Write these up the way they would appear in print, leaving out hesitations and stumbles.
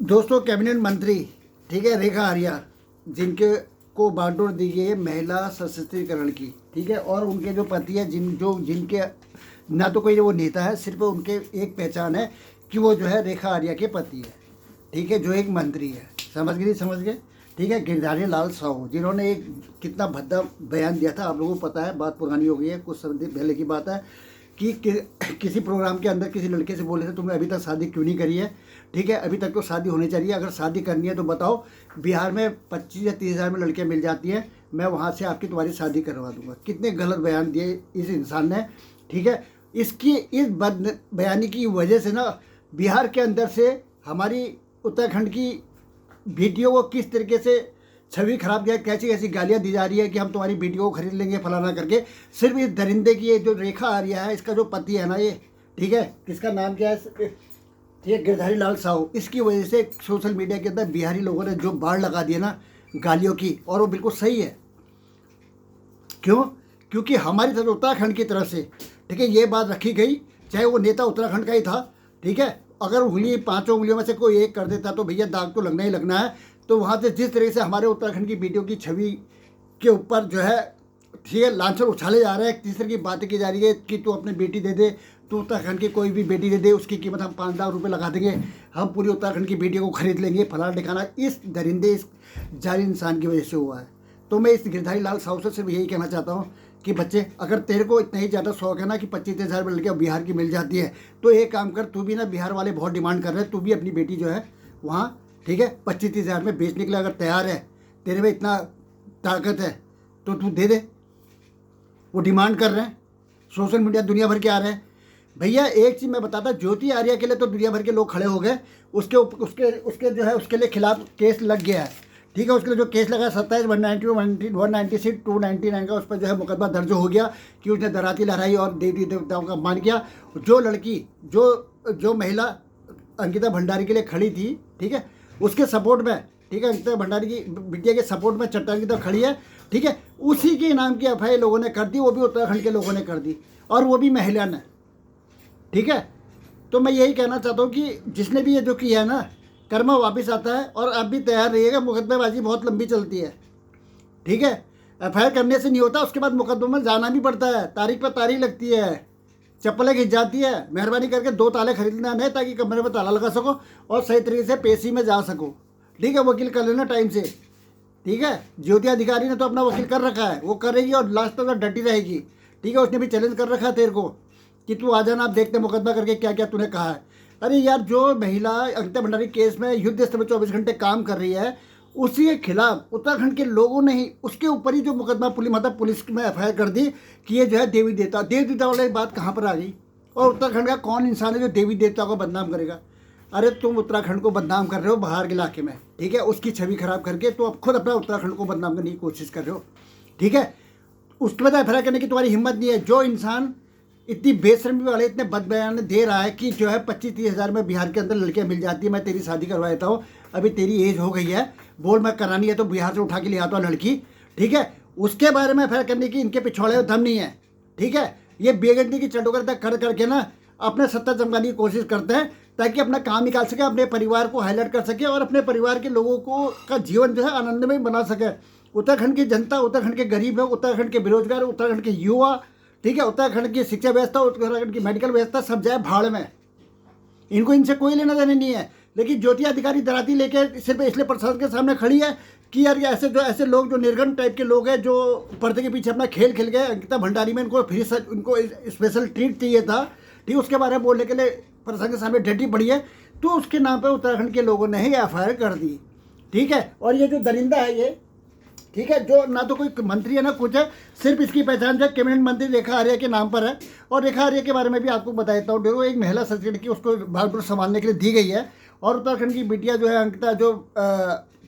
दोस्तों, कैबिनेट मंत्री, ठीक है, रेखा आर्या, जिनके को बागडोर दी गई है महिला सशक्तिकरण की, ठीक है, और उनके जो पति है जिनके ना तो कोई वो नेता है, सिर्फ उनके एक पहचान है कि वो जो है रेखा आर्या के पति है, ठीक है, जो एक मंत्री है। समझ गए, ठीक है। गिरधारी लाल साहू, जिन्होंने एक कितना भद्दा बयान दिया था, आप लोगों को पता है, बात पुरानी हो गई है, कुछ समय पहले की बात है कि किसी प्रोग्राम के अंदर किसी लड़के से बोले थे तुमने अभी तक शादी क्यों नहीं करी है, ठीक है, अभी तक तो शादी होनी चाहिए, अगर शादी करनी है तो बताओ, बिहार में 25 या 30 हज़ार में लड़कियां मिल जाती हैं, मैं वहाँ से आपकी तुम्हारी शादी करवा दूंगा। कितने गलत बयान दिए इस इंसान ने, ठीक है। इस बद बयानी की वजह से ना बिहार के अंदर से हमारी उत्तराखंड की बेटियों को किस तरीके से छवि खराब किया, कैसी कैसी गालियाँ दी जा रही है कि हम तुम्हारी बेटियों को खरीद लेंगे फलाना करके। सिर्फ इस दरिंदे की ये जो रेखा आर्या है, इसका जो पति है ना ये, ठीक है, किसका नाम क्या है, ठीक है, गिरधारी लाल साहू, इसकी वजह से सोशल मीडिया के अंदर बिहारी लोगों ने जो बाढ़ लगा दी है ना गालियों की, और वो बिल्कुल सही है। क्यों? क्योंकि हमारी तरफ उत्तराखंड की तरफ से, ठीक है, ये बात रखी गई, चाहे वो नेता उत्तराखंड का ही था, ठीक है, अगर उंगली 5 उंगलियों में से कोई एक कर देता तो भैया दाग तो लगना ही लगना है। तो वहाँ से जिस तरह से हमारे उत्तराखंड की बेटियों की छवि के ऊपर जो है, ठीक है, लांछन उछाले जा रहे हैं, तीसरे की बातें की जा रही है कि तू अपनी बेटी दे दे, तो उत्तराखंड की कोई भी बेटी दे दे, उसकी कीमत हम 5 लाख रुपए लगा देंगे, हम पूरी उत्तराखंड की बेटियों को खरीद लेंगे, फलाना ठिकाना। इस दरिंदे, इस जाली इंसान की वजह से हुआ है। तो मैं इस गिरधारी लाल साहू से सिर्फ यही कहना चाहता हूँ कि बच्चे, अगर तेरे को इतना ही ज़्यादा शौक है ना कि 25-30 हज़ार में लड़कियाँ बिहार की मिल जाती है, तो एक काम कर, तू भी ना, बिहार वाले बहुत डिमांड कर रहे हैं, तू भी अपनी बेटी जो है वहाँ, ठीक है, 25-30 हज़ार में बेचने के लिए अगर तैयार है, तेरे में इतना ताकत है, तो तू दे दे। वो डिमांड कर रहे हैं, सोशल मीडिया दुनिया भर के आ रहे हैं। भैया एक चीज़ मैं बताता, ज्योति आर्या के लिए तो दुनिया भर के लोग खड़े हो गए, उसके जो है उसके लिए खिलाफ केस लग गया है, ठीक है, उसके लिए जो केस लगा 27, 190, 196, 299 का, उस पर जो है मुकदमा दर्ज हो गया कि उसने दराती लहराई और देवी देवताओं का अपमान किया। जो लड़की जो महिला अंकिता भंडारी के लिए खड़ी थी, ठीक है, उसके सपोर्ट में, ठीक है, अंकिता भंडारी की बिटिया के सपोर्ट में चट्टान की तरफ खड़ी है, ठीक है, उसी के नाम की एफआईआर लोगों ने कर दी, वो भी उत्तराखंड के लोगों ने कर दी, और वो भी महिला ने, ठीक है। तो मैं यही कहना चाहता हूँ कि जिसने भी ये जो किया है ना, कर्मा वापस आता है, और अब भी तैयार रहिएगा, मुकदमेबाजी बहुत लंबी चलती है, ठीक है। एफआईआर करने से नहीं होता, उसके बाद मुकदमे में जाना भी पड़ता है, तारीख पर तारीख लगती है, चप्पलें खिंच जाती है। मेहरबानी करके 2 ताले खरीदना नहीं, ताकि कमरे में ताला लगा सको और सही तरीके से पेशी में जा सको, ठीक है। वकील कर लेना टाइम से, ठीक है। ज्योति अधिकारी ने तो अपना वकील कर रखा है, वो करेगी और लास्ट तक डटी रहेगी, ठीक है। उसने भी चैलेंज कर रखा है तेरे को कि तू आ जाना, आप देखते मुकदमा करके क्या क्या तूने कहा है। अरे यार, जो महिला अंकिता भंडारी केस में युद्ध स्तर पर 24 घंटे काम कर रही है, उसी के खिलाफ उत्तराखंड के लोगों ने ही उसके ऊपर ही जो मुकदमा पुलिस में एफआईआर कर दी कि ये जो है देवी देवता वाली बात कहाँ पर आ गई। और उत्तराखंड का कौन इंसान है जो देवी देवता को बदनाम करेगा? अरे तुम उत्तराखंड को बदनाम कर रहे हो बाहर के इलाके में, ठीक है, उसकी छवि खराब करके, तो अब खुद अपना उत्तराखंड को बदनाम करने की कोशिश कर रहे हो, ठीक है। उसके बाद एफआईआर करने की तुम्हारी हिम्मत नहीं है। जो इंसान इतनी बेशर्मी वाले इतने बदबयान दे रहा है कि जो है 25-30 हज़ार में बिहार के अंदर लड़कियां मिल जाती है, मैं तेरी शादी करवा देता हूँ, अभी तेरी एज हो गई है, बोल मैं करानी है तो बिहार से उठा के ले आता हूँ लड़की, ठीक है, उसके बारे में एफआईआर करने की इनके पिछवाड़े दम नहीं है, ठीक है। ये बेगंडी की चटोकरता कर करके ना अपने सत्ता चमकाने की कोशिश करते हैं, ताकि अपना काम निकाल सके, अपने परिवार को हाईलाइट कर सके, और अपने परिवार के लोगों को का जीवन जो है आनंदमय बना सके। उत्तराखंड की जनता, उत्तराखंड के गरीब लोग, उत्तराखंड के बेरोजगार, उत्तराखंड के युवा, ठीक है, उत्तराखंड की शिक्षा व्यवस्था, उत्तराखंड की मेडिकल व्यवस्था सब जाए भाड़ में, इनको इनसे कोई लेना देना नहीं है। लेकिन ज्योति अधिकारी दराती लेके सिर्फ इसलिए प्रशासन के सामने खड़ी है कि यार ये ऐसे लोग जो निर्गन टाइप के लोग हैं, जो पर्दे के पीछे अपना खेल खेल गए, अंकिता भंडारी में इनको स्पेशल ट्रीट चाहिए था, ठीक, उसके बारे में बोलने के लिए प्रशासन के सामने डटी पड़ी है, तो उसके नाम पर उत्तराखंड के लोगों ने ही एफआईआर कर दी, ठीक है। और ये जो दरिंदा है ये, ठीक है, जो ना तो कोई मंत्री है ना कुछ है, सिर्फ इसकी पहचान जो कैबिनेट मंत्री रेखा आर्या के नाम पर है। और रेखा आर्या के बारे में भी आपको बता देता हूँ, जो एक महिला सचिव की उसको बागडोर संभालने के लिए दी गई है, और उत्तराखंड की बिटिया जो है अंकिता, जो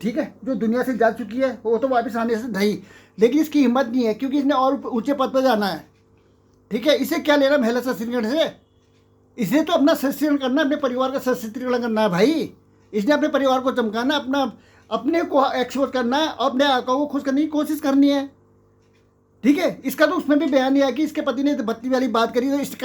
ठीक है, जो दुनिया से जा चुकी है, वो तो वापस आने से नहीं, लेकिन इसकी हिम्मत नहीं है, क्योंकि इसने और ऊँचे पद पर जाना है, ठीक है। इसे क्या लेना महिला सशक्तिकरण से? इसने तो अपना सशक्तिकरण करना है, अपने परिवार का सशक्तिकरण करना है भाई। इसने अपने परिवार को चमकाना, अपने को एक्सपोज करना है, और अपने आका को खुश करने की कोशिश करनी है, ठीक है। इसका तो उसमें भी बयान दिया है कि इसके पति ने बत्ती वाली बात करी, तो इसका